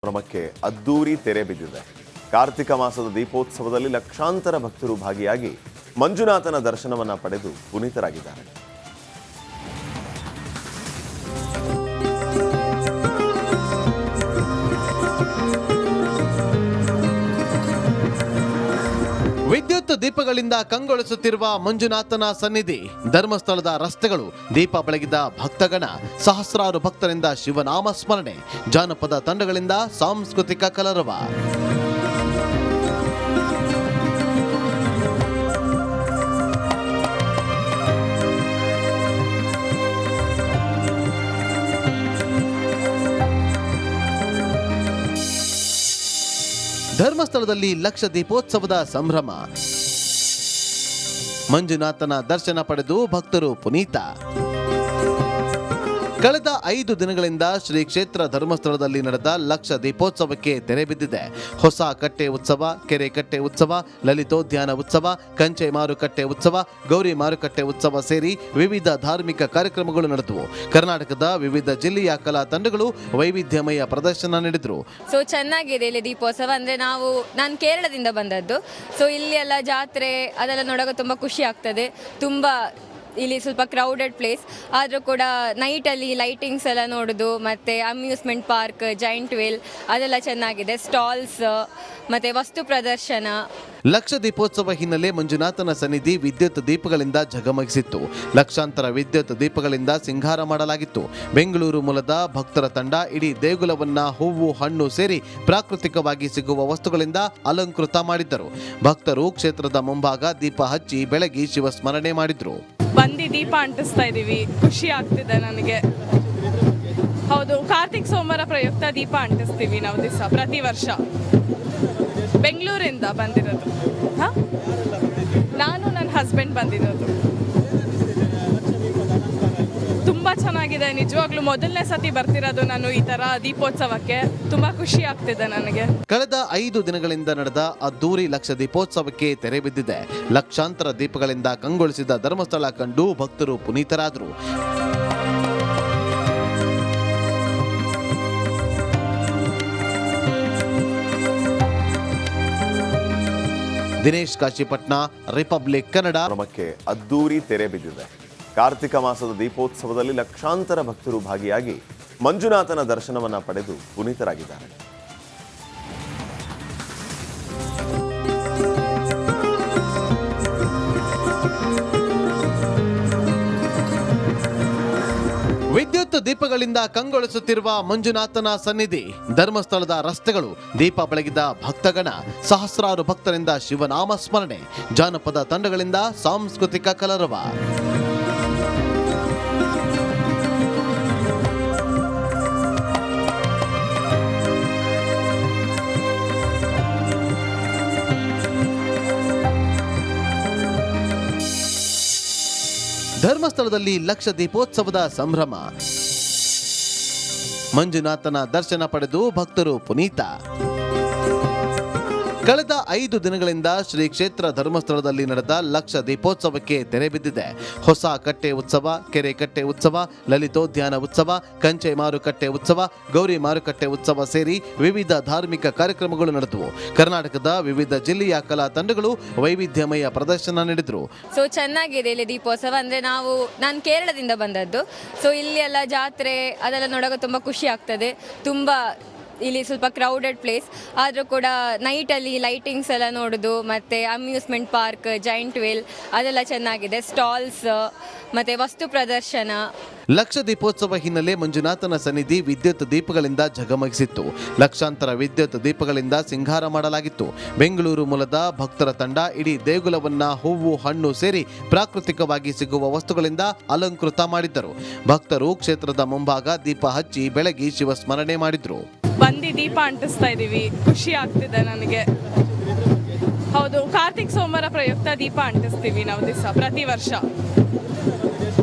ಸಂಭ್ರಮಕ್ಕೆ ಅದ್ದೂರಿ ತೆರೆ ಬಿದ್ದಿದೆ. ಕಾರ್ತಿಕ ಮಾಸದ ದೀಪೋತ್ಸವದಲ್ಲಿ ಲಕ್ಷಾಂತರ ಭಕ್ತರು ಭಾಗಿಯಾಗಿ ಮಂಜುನಾಥನ ದರ್ಶನವನ್ನ ಪಡೆದು ಪುನೀತರಾಗಿದ್ದಾರೆ. ವಿದ್ಯುತ್ ದೀಪಗಳಿಂದ ಕಂಗೊಳಿಸುತ್ತಿರುವ ಮಂಜುನಾಥನ ಸನ್ನಿಧಿ, ಧರ್ಮಸ್ಥಳದ ರಸ್ತೆಗಳು ದೀಪ ಬೆಳಗಿದ ಭಕ್ತಗಣ, ಸಹಸ್ರಾರು ಭಕ್ತರಿಂದ ಶಿವನಾಮ ಸ್ಮರಣೆ, ಜಾನಪದ ತಂಡಗಳಿಂದ ಸಾಂಸ್ಕೃತಿಕ ಕಲರವ. ಧರ್ಮಸ್ಥಳದಲ್ಲಿ ಲಕ್ಷ ದೀಪೋತ್ಸವದ ಸಂಭ್ರಮ. ಮಂಜುನಾಥನ ದರ್ಶನ ಪಡೆದು ಭಕ್ತರು ಪುನೀತ. ಕಳೆದ 5 ದಿನಗಳಿಂದ ಶ್ರೀ ಕ್ಷೇತ್ರ ಧರ್ಮಸ್ಥಳದಲ್ಲಿ ನಡೆದ ಲಕ್ಷ ದೀಪೋತ್ಸವಕ್ಕೆ ತೆರೆ ಬಿದ್ದಿದೆ. ಹೊಸ ಕಟ್ಟೆ ಉತ್ಸವ, ಕೆರೆ ಕಟ್ಟೆ ಉತ್ಸವ, ಲಲಿತೋದ್ಯಾನ ಉತ್ಸವ, ಕಂಚೆ ಮಾರುಕಟ್ಟೆ ಉತ್ಸವ, ಗೌರಿ ಮಾರುಕಟ್ಟೆ ಉತ್ಸವ ಸೇರಿ ವಿವಿಧ ಧಾರ್ಮಿಕ ಕಾರ್ಯಕ್ರಮಗಳು ನಡೆದವು. ಕರ್ನಾಟಕದ ವಿವಿಧ ಜಿಲ್ಲೆಯ ಕಲಾ ತಂಡಗಳು ವೈವಿಧ್ಯಮಯ ಪ್ರದರ್ಶನ ನೀಡಿದ್ರು. ಸೊ ಚೆನ್ನಾಗಿದೆ ಇಲ್ಲಿ ದೀಪೋತ್ಸವ. ಅಂದರೆ ನಾನು ಕೇರಳದಿಂದ ಬಂದದ್ದು. ಸೊ ಇಲ್ಲಿ ಎಲ್ಲ ಜಾತ್ರೆ ಅದೆಲ್ಲ ನೋಡೋಕೆ ತುಂಬ ಖುಷಿ ಆಗ್ತದೆ. ತುಂಬ ಇಲ್ಲಿ ಸ್ವಲ್ಪ ಕ್ರೌಡೆಡ್ ಪ್ಲೇಸ್ ಆದರೂ ಕೂಡ ನೈಟಲ್ಲಿ ಲೈಟಿಂಗ್ಸ್ ಎಲ್ಲ ನೋಡೋದು, ಮತ್ತು ಅಮ್ಯೂಸ್ಮೆಂಟ್ ಪಾರ್ಕ್, ಜೈಂಟ್ ವೀಲ್ ಅದೆಲ್ಲ ಚೆನ್ನಾಗಿದೆ. ಸ್ಟಾಲ್ಸ್ ಮತ್ತು ವಸ್ತು ಪ್ರದರ್ಶನ. ಲಕ್ಷ ದೀಪೋತ್ಸವ ಹಿನ್ನೆಲೆ ಮಂಜುನಾಥನ ಸನ್ನಿಧಿ ವಿದ್ಯುತ್ ದೀಪಗಳಿಂದ ಝಗಮಗಿಸಿತ್ತು. ಲಕ್ಷಾಂತರ ವಿದ್ಯುತ್ ದೀಪಗಳಿಂದ ಸಿಂಗಾರ ಮಾಡಲಾಗಿತ್ತು. ಬೆಂಗಳೂರು ಮೂಲದ ಭಕ್ತರ ತಂಡ ಇಡೀ ದೇಗುಲವನ್ನ ಹೂವು ಹಣ್ಣು ಸೇರಿ ಪ್ರಾಕೃತಿಕವಾಗಿ ಸಿಗುವ ವಸ್ತುಗಳಿಂದ ಅಲಂಕೃತ ಮಾಡಿದ್ದರು. ಭಕ್ತರು ಕ್ಷೇತ್ರದ ಮುಂಭಾಗ ದೀಪ ಹಚ್ಚಿ ಬೆಳಗಿ ಶಿವ ಸ್ಮರಣೆ ಮಾಡಿದ್ರು. ಬಂದು ದೀಪ ಅಂಟಿಸ್ತಾ ಇದ್ದೀವಿ, ಖುಷಿ ಆಗ್ತಿದೆ ನನಗೆ. ಹೌದು, ಕಾರ್ತಿಕ್ ಸೋಮವಾರ ಪ್ರಯುಕ್ತ ದೀಪ ಅಂಟಿಸ್ತೀವಿ ನಾವು ದಿವಸ ಪ್ರತಿ ವರ್ಷ. ಬೆಂಗಳೂರಿಂದ ಬಂದಿರೋದು. ನಾನು ನನ್ನ ಹಸ್ಬೆಂಡ್ ಬಂದಿರೋದು. ತುಂಬ ಚೆನ್ನಾಗಿದೆ ನಿಜವಾಗ್ಲೂ. ಮೊದಲನೇ ಸತಿ ಬರ್ತಿರೋದು ನಾನು ಈ ಥರ ದೀಪೋತ್ಸವಕ್ಕೆ. ತುಂಬ ಖುಷಿ ಆಗ್ತಿದೆ ನನಗೆ. ಕಳೆದ 5 ದಿನಗಳಿಂದ ನಡೆದ ಅದ್ದೂರಿ ಲಕ್ಷ ದೀಪೋತ್ಸವಕ್ಕೆ ತೆರೆ ಬಿದ್ದಿದೆ. ಲಕ್ಷಾಂತರ ದೀಪಗಳಿಂದ ಕಂಗೊಳಿಸಿದ ಧರ್ಮಸ್ಥಳ ಕಂಡು ಭಕ್ತರು ಪುನೀತರಾದರು. ದಿನೇಶ್ ಕಾಶಿಪಟ್ನ, ರಿಪಬ್ಲಿಕ್ ಕನ್ನಡ. ಸಂಭ್ರಮಕ್ಕೆ ಅದ್ದೂರಿ ತೆರೆ ಬಿದ್ದಿದೆ. ಕಾರ್ತಿಕ ಮಾಸದ ದೀಪೋತ್ಸವದಲ್ಲಿ ಲಕ್ಷಾಂತರ ಭಕ್ತರು ಭಾಗಿಯಾಗಿ ಮಂಜುನಾಥನ ದರ್ಶನವನ್ನ ಪಡೆದು ಪುನೀತರಾಗಿದ್ದಾರೆ. ವಿದ್ಯುತ್ ದೀಪಗಳಿಂದ ಕಂಗೊಳಿಸುತ್ತಿರುವ ಮಂಜುನಾಥನ ಸನ್ನಿಧಿ, ಧರ್ಮಸ್ಥಳದ ರಸ್ತೆಗಳು ದೀಪ ಬೆಳಗಿದ ಭಕ್ತಗಣ, ಸಹಸ್ರಾರು ಭಕ್ತರಿಂದ ಶಿವನಾಮ ಸ್ಮರಣೆ, ಜಾನಪದ ತಂಡಗಳಿಂದ ಸಾಂಸ್ಕೃತಿಕ ಕಲರವ. ಧರ್ಮಸ್ಥಳದಲ್ಲಿ ಲಕ್ಷ ದೀಪೋತ್ಸವದ ಸಂಭ್ರಮ. ಮಂಜುನಾಥನ ದರ್ಶನ ಪಡೆದು ಭಕ್ತರು ಪುನೀತ. ಕಳೆದ 5 ದಿನಗಳಿಂದ ಶ್ರೀ ಕ್ಷೇತ್ರ ಧರ್ಮಸ್ಥಳದಲ್ಲಿ ನಡೆದ ಲಕ್ಷ ದೀಪೋತ್ಸವಕ್ಕೆ ತೆರೆ ಬಿದ್ದಿದೆ. ಹೊಸ ಕಟ್ಟೆ ಉತ್ಸವ, ಕೆರೆ ಕಟ್ಟೆ ಉತ್ಸವ, ಲಲಿತೋದ್ಯಾನ ಉತ್ಸವ, ಕಂಚೆ ಮಾರುಕಟ್ಟೆ ಉತ್ಸವ, ಗೌರಿ ಮಾರುಕಟ್ಟೆ ಉತ್ಸವ ಸೇರಿ ವಿವಿಧ ಧಾರ್ಮಿಕ ಕಾರ್ಯಕ್ರಮಗಳು ನಡೆದವು. ಕರ್ನಾಟಕದ ವಿವಿಧ ಜಿಲ್ಲೆಯ ಕಲಾ ತಂಡಗಳು ವೈವಿಧ್ಯಮಯ ಪ್ರದರ್ಶನ ನೀಡಿದ್ರು. ಸೊ ಚೆನ್ನಾಗಿದೆ ಇಲ್ಲಿ ದೀಪೋತ್ಸವ. ಅಂದರೆ ನಾನು ಕೇರಳದಿಂದ ಬಂದದ್ದು. ಸೊ ಇಲ್ಲಿ ಎಲ್ಲ ಜಾತ್ರೆ ಅದೆಲ್ಲ ನೋಡೋಕೆ ತುಂಬ ಖುಷಿ ಆಗ್ತದೆ. ತುಂಬ ಇಲ್ಲಿ ಸ್ವಲ್ಪ ಕ್ರೌಡೆಡ್ ಪ್ಲೇಸ್ ಆದರೂ ಕೂಡ ನೈಟಲ್ಲಿ ಲೈಟಿಂಗ್ಸ್ ಎಲ್ಲ ನೋಡೋದು, ಮತ್ತು ಅಮ್ಯೂಸ್ಮೆಂಟ್ ಪಾರ್ಕ್, ಜೈಂಟ್ ವೀಲ್ ಅದೆಲ್ಲ ಚೆನ್ನಾಗಿದೆ. ಸ್ಟಾಲ್ಸ್ ಮತ್ತು ವಸ್ತು ಪ್ರದರ್ಶನ. ಲಕ್ಷ ದೀಪೋತ್ಸವ ಹಿನ್ನೆಲೆ ಮಂಜುನಾಥನ ಸನ್ನಿಧಿ ವಿದ್ಯುತ್ ದೀಪಗಳಿಂದ ಝಗಮಗಿಸಿತ್ತು. ಲಕ್ಷಾಂತರ ವಿದ್ಯುತ್ ದೀಪಗಳಿಂದ ಸಿಂಗಾರ ಮಾಡಲಾಗಿತ್ತು. ಬೆಂಗಳೂರು ಮೂಲದ ಭಕ್ತರ ತಂಡ ಇಡೀ ದೇಗುಲವನ್ನ ಹೂವು ಹಣ್ಣು ಸೇರಿ ಪ್ರಾಕೃತಿಕವಾಗಿ ಸಿಗುವ ವಸ್ತುಗಳಿಂದ ಅಲಂಕೃತ ಮಾಡಿದ್ದರು. ಭಕ್ತರು ಕ್ಷೇತ್ರದ ಮುಂಭಾಗ ದೀಪ ಹಚ್ಚಿ ಬೆಳಗಿ ಶಿವ ಸ್ಮರಣೆ ಮಾಡಿದ್ರು. ಬಂದು ದೀಪ ಅಂಟಿಸ್ತಾ ಇದ್ದೀವಿ, ಖುಷಿ ಆಗ್ತಿದೆ ನನಗೆ. ಹೌದು, ಕಾರ್ತಿಕ್ ಸೋಮವಾರ ಪ್ರಯುಕ್ತ ದೀಪ ಅಂಟಿಸ್ತೀವಿ ನಾವು ದಿವಸ ಪ್ರತಿ ವರ್ಷ.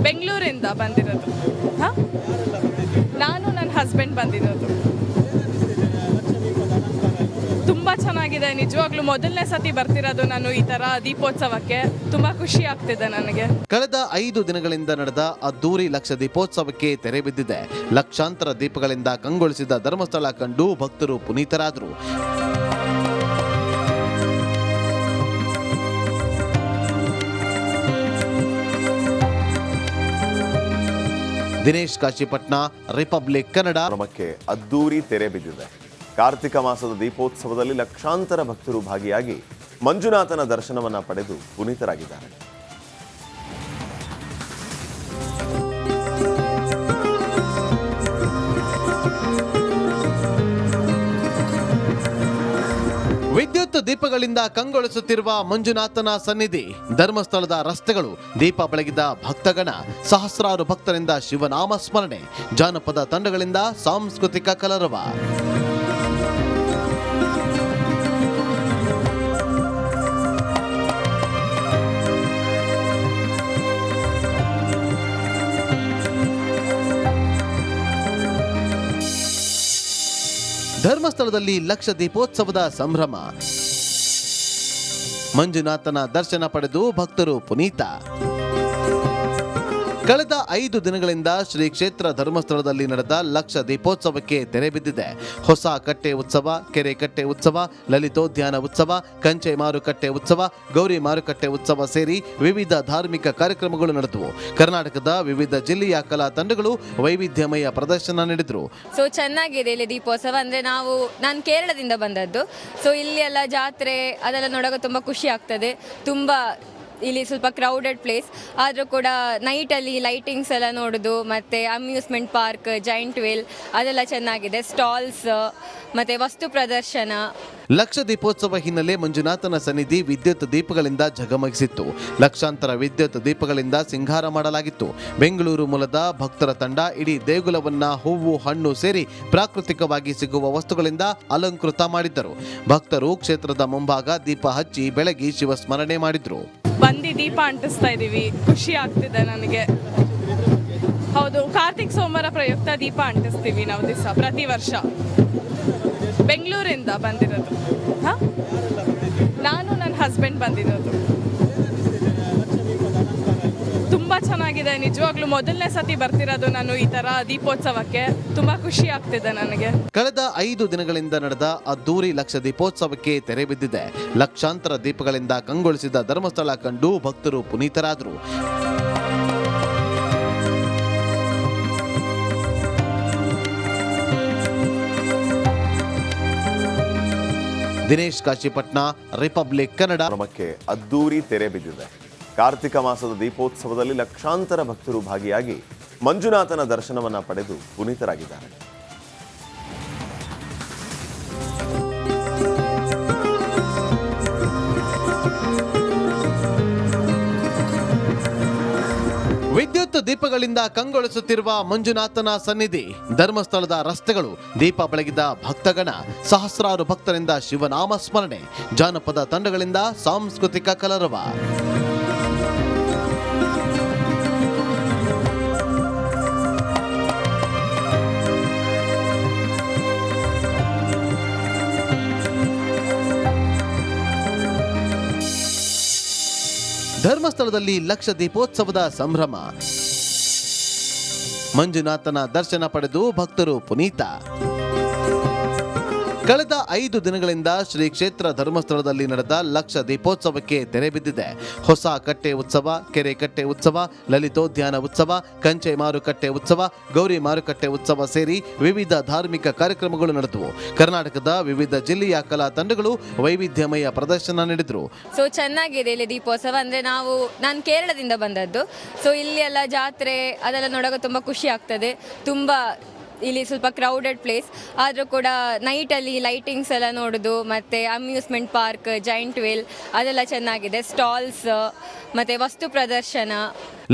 ಬೆಂಗಳೂರಿಂದ ಬಂದಿರೋದು. ನಾನು ನನ್ನ ಹಸ್ಬೆಂಡ್ ಬಂದಿರೋದು. ತುಂಬ ಚೆನ್ನಾಗಿದೆ ನಿಜವಾಗ್ಲೂ. ಮೊದಲನೇ ಸತಿ ಬರ್ತಿರೋದು ನಾನು ಈ ತರ ದೀಪೋತ್ಸವಕ್ಕೆ. ತುಂಬಾ ಖುಷಿ ಆಗ್ತಿದೆ ನನಗೆ. ಕಳೆದ 5 ದಿನಗಳಿಂದ ನಡೆದ ಅದ್ದೂರಿ ಲಕ್ಷ ದೀಪೋತ್ಸವಕ್ಕೆ ತೆರೆ ಬಿದ್ದಿದೆ. ಲಕ್ಷಾಂತರ ದೀಪಗಳಿಂದ ಕಂಗೊಳಿಸಿದ ಧರ್ಮಸ್ಥಳ ಕಂಡು ಭಕ್ತರು ಪುನೀತರಾದರು. ದಿನೇಶ್ ಕಾಶಿಪಟ್ನ, ರಿಪಬ್ಲಿಕ್ ಕನ್ನಡ. ಸಂಭ್ರಮಕ್ಕೆ ಅದ್ದೂರಿ ತೆರೆ ಬಿದ್ದಿದೆ. ಕಾರ್ತಿಕ ಮಾಸದ ದೀಪೋತ್ಸವದಲ್ಲಿ ಲಕ್ಷಾಂತರ ಭಕ್ತರು ಭಾಗಿಯಾಗಿ ಮಂಜುನಾಥನ ದರ್ಶನವನ್ನ ಪಡೆದು ಪುನೀತರಾಗಿದ್ದಾರೆ. ವಿದ್ಯುತ್ ದೀಪಗಳಿಂದ ಕಂಗೊಳಿಸುತ್ತಿರುವ ಮಂಜುನಾಥನ ಸನ್ನಿಧಿ, ಧರ್ಮಸ್ಥಳದ ರಸ್ತೆಗಳು ದೀಪ ಬೆಳಗಿದ ಭಕ್ತಗಣ, ಸಹಸ್ರಾರು ಭಕ್ತರಿಂದ ಶಿವನಾಮ ಸ್ಮರಣೆ, ಜಾನಪದ ತಂಡಗಳಿಂದ ಸಾಂಸ್ಕೃತಿಕ ಕಲರವ. ಧರ್ಮಸ್ಥಳದಲ್ಲಿ ಲಕ್ಷ ದೀಪೋತ್ಸವದ ಸಂಭ್ರಮ. ಮಂಜುನಾಥನ ದರ್ಶನ ಪಡೆದು ಭಕ್ತರು ಪುನೀತ. ಕಳೆದ 5 ದಿನಗಳಿಂದ ಶ್ರೀ ಕ್ಷೇತ್ರ ಧರ್ಮಸ್ಥಳದಲ್ಲಿ ನಡೆದ ಲಕ್ಷ ದೀಪೋತ್ಸವಕ್ಕೆ ತೆರೆ ಬಿದ್ದಿದೆ. ಹೊಸ ಕಟ್ಟೆ ಉತ್ಸವ, ಕೆರೆ ಕಟ್ಟೆ ಉತ್ಸವ, ಲಲಿತೋದ್ಯಾನ ಉತ್ಸವ, ಕಂಚೆ ಮಾರುಕಟ್ಟೆ ಉತ್ಸವ, ಗೌರಿ ಮಾರುಕಟ್ಟೆ ಉತ್ಸವ ಸೇರಿ ವಿವಿಧ ಧಾರ್ಮಿಕ ಕಾರ್ಯಕ್ರಮಗಳು ನಡೆದವು. ಕರ್ನಾಟಕದ ವಿವಿಧ ಜಿಲ್ಲೆಯ ಕಲಾ ತಂಡಗಳು ವೈವಿಧ್ಯಮಯ ಪ್ರದರ್ಶನ ನೀಡಿದ್ರು. ಸೊ ಚೆನ್ನಾಗಿದೆ ಇಲ್ಲಿ ದೀಪೋತ್ಸವ. ಅಂದರೆ ನಾನು ಕೇರಳದಿಂದ ಬಂದದ್ದು. ಸೊ ಇಲ್ಲಿ ಎಲ್ಲ ಜಾತ್ರೆ ಅದೆಲ್ಲ ನೋಡೋಕೆ ತುಂಬ ಖುಷಿ ಆಗ್ತದೆ. ತುಂಬ ಇಲ್ಲಿ ಸ್ವಲ್ಪ ಕ್ರೌಡೆಡ್ ಪ್ಲೇಸ್ ಆದರೂ ಕೂಡ ನೈಟಲ್ಲಿ ಲೈಟಿಂಗ್ಸ್ ಎಲ್ಲ ನೋಡೋದು, ಮತ್ತು ಅಮ್ಯೂಸ್ಮೆಂಟ್ ಪಾರ್ಕ್, ಜೈಂಟ್ ವೀಲ್ ಅದೆಲ್ಲ ಚೆನ್ನಾಗಿದೆ. ಸ್ಟಾಲ್ಸ್ ಮತ್ತು ವಸ್ತು ಪ್ರದರ್ಶನ. ಲಕ್ಷ ದೀಪೋತ್ಸವ ಹಿನ್ನೆಲೆ ಮಂಜುನಾಥನ ಸನ್ನಿಧಿ ವಿದ್ಯುತ್ ದೀಪಗಳಿಂದ ಝಗಮಗಿಸಿತ್ತು. ಲಕ್ಷಾಂತರ ವಿದ್ಯುತ್ ದೀಪಗಳಿಂದ ಸಿಂಗಾರ ಮಾಡಲಾಗಿತ್ತು. ಬೆಂಗಳೂರು ಮೂಲದ ಭಕ್ತರ ತಂಡ ಇಡೀ ದೇಗುಲವನ್ನ ಹೂವು, ಹಣ್ಣು ಸೇರಿ ಪ್ರಾಕೃತಿಕವಾಗಿ ಸಿಗುವ ವಸ್ತುಗಳಿಂದ ಅಲಂಕೃತ ಮಾಡಿದ್ದರು. ಭಕ್ತರು ಕ್ಷೇತ್ರದ ಮುಂಭಾಗ ದೀಪ ಹಚ್ಚಿ ಬೆಳಗಿ ಶಿವ ಸ್ಮರಣೆ ಮಾಡಿದ್ರು. ಬಂದು ದೀಪ ಅಂಟಿಸ್ತಾ ಇದೀವಿ. ಖುಷಿ ಆಗ್ತಿದೆ ನನಗೆ. ಹೌದು, ಕಾರ್ತಿಕ್ ಸೋಮವಾರ ಪ್ರಯುಕ್ತ ದೀಪ ಅಂಟಿಸ್ತೀವಿ ನಾವು ದಿವಸ ಪ್ರತಿ ವರ್ಷ. ಬೆಂಗಳೂರಿಂದ ಬಂದಿರೋದು. ನಾನು ನನ್ನ ಹಸ್ಬೆಂಡ್ ಬಂದಿರೋದು. ತುಂಬ ಚೆನ್ನಾಗಿದೆ ನಿಜವಾಗ್ಲೂ. ಮೊದಲನೇ ಸತಿ ಬರ್ತಿರೋದು ನಾನು ಈ ತರ ದೀಪೋತ್ಸವಕ್ಕೆ. ತುಂಬಾ ಖುಷಿ ಆಗ್ತಿದೆ ನನಗೆ. ಕಳೆದ 5 ದಿನಗಳಿಂದ ನಡೆದ ಅದ್ದೂರಿ ಲಕ್ಷ ದೀಪೋತ್ಸವಕ್ಕೆ ತೆರೆ ಬಿದ್ದಿದೆ. ಲಕ್ಷಾಂತರ ದೀಪಗಳಿಂದ ಕಂಗೊಳಿಸಿದ ಧರ್ಮಸ್ಥಳ ಕಂಡು ಭಕ್ತರು ಪುನೀತರಾದರು. ದಿನೇಶ್ ಕಾಶಿಪಟ್ನ, ರಿಪಬ್ಲಿಕ್ ಕನ್ನಡ. ಸಂಭ್ರಮಕ್ಕೆ ಅದ್ದೂರಿ ತೆರೆ ಬಿದ್ದಿದೆ. ಕಾರ್ತಿಕ ಮಾಸದ ದೀಪೋತ್ಸವದಲ್ಲಿ ಲಕ್ಷಾಂತರ ಭಕ್ತರು ಭಾಗಿಯಾಗಿ ಮಂಜುನಾಥನ ದರ್ಶನವನ್ನ ಪಡೆದು ಪುನೀತರಾಗಿದ್ದಾರೆ. ವಿದ್ಯುತ್ ದೀಪಗಳಿಂದ ಕಂಗೊಳಿಸುತ್ತಿರುವ ಮಂಜುನಾಥನ ಸನ್ನಿಧಿ, ಧರ್ಮಸ್ಥಳದ ರಸ್ತೆಗಳು ದೀಪ ಬೆಳಗಿದ ಭಕ್ತಗಣ, ಸಹಸ್ರಾರು ಭಕ್ತರಿಂದ ಶಿವನಾಮ ಸ್ಮರಣೆ, ಜಾನಪದ ತಂಡಗಳಿಂದ ಸಾಂಸ್ಕೃತಿಕ ಕಲರವ. ಧರ್ಮಸ್ಥಳದಲ್ಲಿ ಲಕ್ಷ ದೀಪೋತ್ಸವದ ಸಂಭ್ರಮ. ಮಂಜುನಾಥನ ದರ್ಶನ ಪಡೆದು ಭಕ್ತರು ಪುನೀತ. ಕಳೆದ 5 ದಿನಗಳಿಂದ ಶ್ರೀ ಕ್ಷೇತ್ರ ಧರ್ಮಸ್ಥಳದಲ್ಲಿ ನಡೆದ ಲಕ್ಷ ದೀಪೋತ್ಸವಕ್ಕೆ ತೆರೆ ಬಿದ್ದಿದೆ. ಹೊಸ ಕಟ್ಟೆ ಉತ್ಸವ, ಕೆರೆ ಕಟ್ಟೆ ಉತ್ಸವ, ಲಲಿತೋದ್ಯಾನ ಉತ್ಸವ, ಕಂಚೆ ಮಾರುಕಟ್ಟೆ ಉತ್ಸವ, ಗೌರಿ ಮಾರುಕಟ್ಟೆ ಉತ್ಸವ ಸೇರಿ ವಿವಿಧ ಧಾರ್ಮಿಕ ಕಾರ್ಯಕ್ರಮಗಳು ನಡೆದವು. ಕರ್ನಾಟಕದ ವಿವಿಧ ಜಿಲ್ಲೆಯ ಕಲಾ ತಂಡಗಳು ವೈವಿಧ್ಯಮಯ ಪ್ರದರ್ಶನ ನೀಡಿದ್ರು. ಸೊ ಚೆನ್ನಾಗಿದೆ ಇಲ್ಲಿ ದೀಪೋತ್ಸವ. ಅಂದರೆ ನಾನು ಕೇರಳದಿಂದ ಬಂದದ್ದು. ಸೊ ಇಲ್ಲಿ ಎಲ್ಲ ಜಾತ್ರೆ ಅದೆಲ್ಲ ನೋಡೋಕೆ ತುಂಬ ಖುಷಿ ಆಗ್ತದೆ. ತುಂಬ ಇಲ್ಲಿ ಸ್ವಲ್ಪ ಕ್ರೌಡೆಡ್ ಪ್ಲೇಸ್ ಆದರೂ ಕೂಡ ನೈಟಲ್ಲಿ ಲೈಟಿಂಗ್ಸ್ ಎಲ್ಲ ನೋಡೋದು, ಮತ್ತು ಅಮ್ಯೂಸ್ಮೆಂಟ್ ಪಾರ್ಕ್, ಜೈಂಟ್ ವೀಲ್ ಅದೆಲ್ಲ ಚೆನ್ನಾಗಿದೆ. ಸ್ಟಾಲ್ಸ್ ಮತ್ತು ವಸ್ತು ಪ್ರದರ್ಶನ.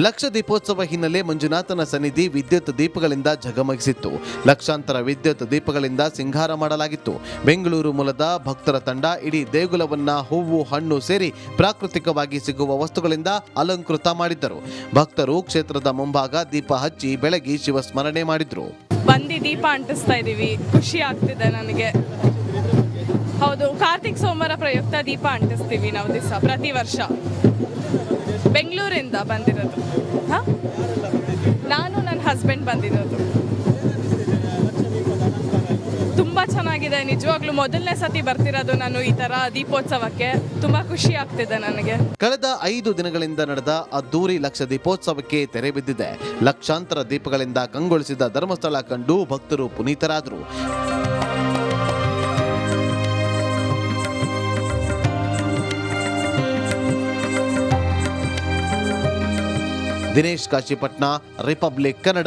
ಲಕ್ಷ ದೀಪೋತ್ಸವ ಹಿನ್ನೆಲೆ ಮಂಜುನಾಥನ ಸನ್ನಿಧಿ ವಿದ್ಯುತ್ ದೀಪಗಳಿಂದ ಝಗಮಗಿಸಿತ್ತು. ಲಕ್ಷಾಂತರ ವಿದ್ಯುತ್ ದೀಪಗಳಿಂದ ಸಿಂಗಾರ ಮಾಡಲಾಗಿತ್ತು. ಬೆಂಗಳೂರು ಮೂಲದ ಭಕ್ತರ ತಂಡ ಇಡೀ ದೇಗುಲವನ್ನ ಹೂವು, ಹಣ್ಣು ಸೇರಿ ಪ್ರಾಕೃತಿಕವಾಗಿ ಸಿಗುವ ವಸ್ತುಗಳಿಂದ ಅಲಂಕೃತ ಮಾಡಿದ್ದರು. ಭಕ್ತರು ಕ್ಷೇತ್ರದ ಮುಂಭಾಗ ದೀಪ ಹಚ್ಚಿ ಬೆಳಗಿ ಶಿವ ಸ್ಮರಣೆ ಮಾಡಿದ್ರು. ಬಂದು ದೀಪ ಅಂಟಿಸ್ತಾ ಇದೀವಿ. ಖುಷಿ ಆಗ್ತಿದೆ ನನಗೆ. ಹೌದು, ಕಾರ್ತಿಕ್ ಕಾರ್ತಿಕ್ ಸೋಮವಾರ ಪ್ರಯುಕ್ತ ದೀಪ ಅಂಟಿಸ್ತೀವಿ ನಾವು ದಿವಸ ಪ್ರತಿ ವರ್ಷ. ಬೆಂಗಳೂರಿಂದ ಬಂದಿರೋದು. ಹಾಂ, ನಾನು ನನ್ನ ಹಸ್ಬೆಂಡ್ ಬಂದಿರೋದು. ತುಂಬ ಚೆನ್ನಾಗಿದೆ ನಿಜವಾಗ್ಲೂ. ಮೊದಲನೇ ಸತಿ ಬರ್ತಿರೋದು ನಾನು ಈ ಥರ ದೀಪೋತ್ಸವಕ್ಕೆ. ತುಂಬ ಖುಷಿ ಆಗ್ತಿದೆ ನನಗೆ. ಕಳೆದ 5 ದಿನಗಳಿಂದ ನಡೆದ ಅದ್ದೂರಿ ಲಕ್ಷ ದೀಪೋತ್ಸವಕ್ಕೆ ತೆರೆ ಬಿದ್ದಿದೆ. ಲಕ್ಷಾಂತರ ದೀಪಗಳಿಂದ ಕಂಗೊಳಿಸಿದ ಧರ್ಮಸ್ಥಳ ಕಂಡು ಭಕ್ತರು ಪುನೀತರಾದರು. ದಿನೇಶ್ ಕಾಶಿಪಟ್ನ, ರಿಪಬ್ಲಿಕ್ ಕನ್ನಡ.